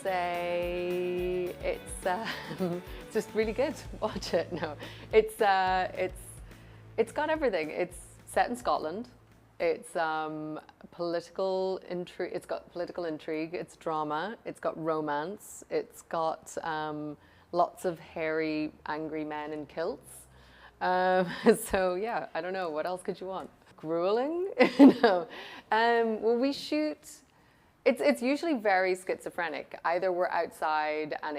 say it's just really good. Watch it. No, it's got everything. It's set in Scotland. It's political intrigue. It's got political intrigue. It's drama. It's got romance. It's got lots of hairy, angry men in kilts. So yeah, I don't know. What else could you want? Grueling? No. Well, we shoot. It's usually very schizophrenic. Either we're outside and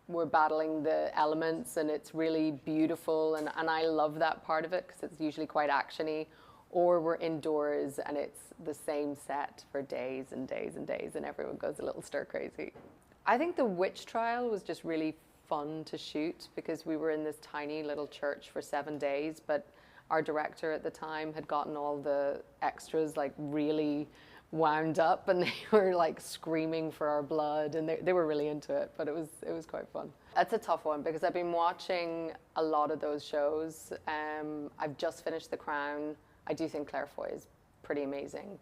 we're battling the elements and it's really beautiful and I love that part of it because it's usually quite actiony, or we're indoors and it's the same set for days and days and days and everyone goes a little stir crazy. I think the witch trial was just really fun to shoot because we were in this tiny little church for 7 days, but our director at the time had gotten all the extras like really wound up and they were like screaming for our blood and they were really into it, but it was quite fun. That's a tough one because I've been watching a lot of those shows. I've just finished The Crown. I do think Claire Foy is pretty amazing.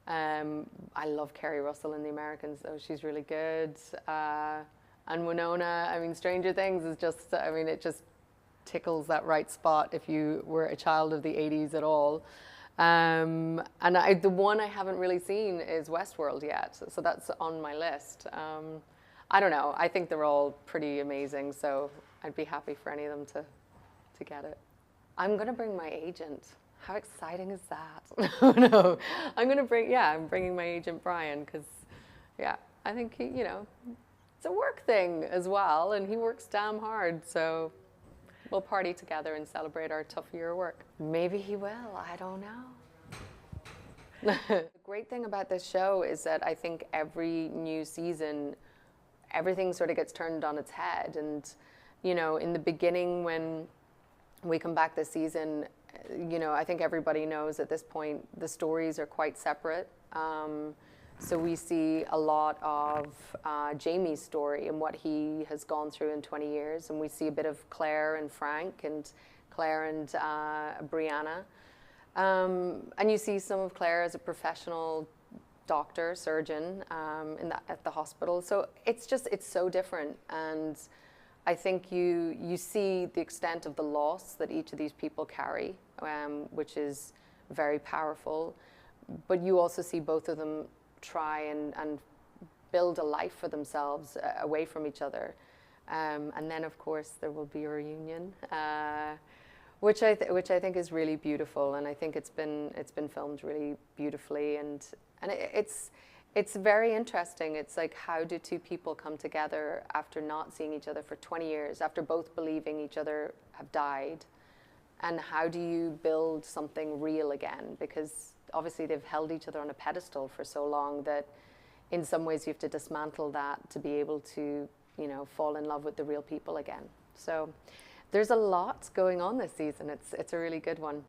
I love Kerry Russell in The Americans though, she's really good. And Winona, I mean, Stranger Things is just, I mean, it just tickles that right spot if you were a child of the 80s at all. And the one I haven't really seen is Westworld yet, so that's on my list. I don't know, I think they're all pretty amazing, so I'd be happy for any of them to get it. I'm gonna bring my agent. How exciting is that? Oh no, I'm bringing my agent Brian, because yeah, I think he, you know, it's a work thing as well, and he works damn hard, so we'll party together and celebrate our tough year of work. Maybe he will, I don't know. The great thing about this show is that I think every new season, everything sort of gets turned on its head. And, you know, in the beginning when we come back this season, you know, I think everybody knows at this point the stories are quite separate. So we see a lot of Jamie's story and what he has gone through in 20 years. And we see a bit of Claire and Frank and Claire and Brianna. And you see some of Claire as a professional doctor, surgeon at the hospital. So it's so different. And I think you see the extent of the loss that each of these people carry, which is very powerful. But you also see both of them try and build a life for themselves away from each other. And then, of course, there will be a reunion, which I think is really beautiful. And I think it's been filmed really beautifully. And it's very interesting. It's like, how do two people come together after not seeing each other for 20 years, after both believing each other have died? And how do you build something real again? Because obviously they've held each other on a pedestal for so long that in some ways you have to dismantle that to be able to, you know, fall in love with the real people again. So there's a lot going on this season. It's a really good one.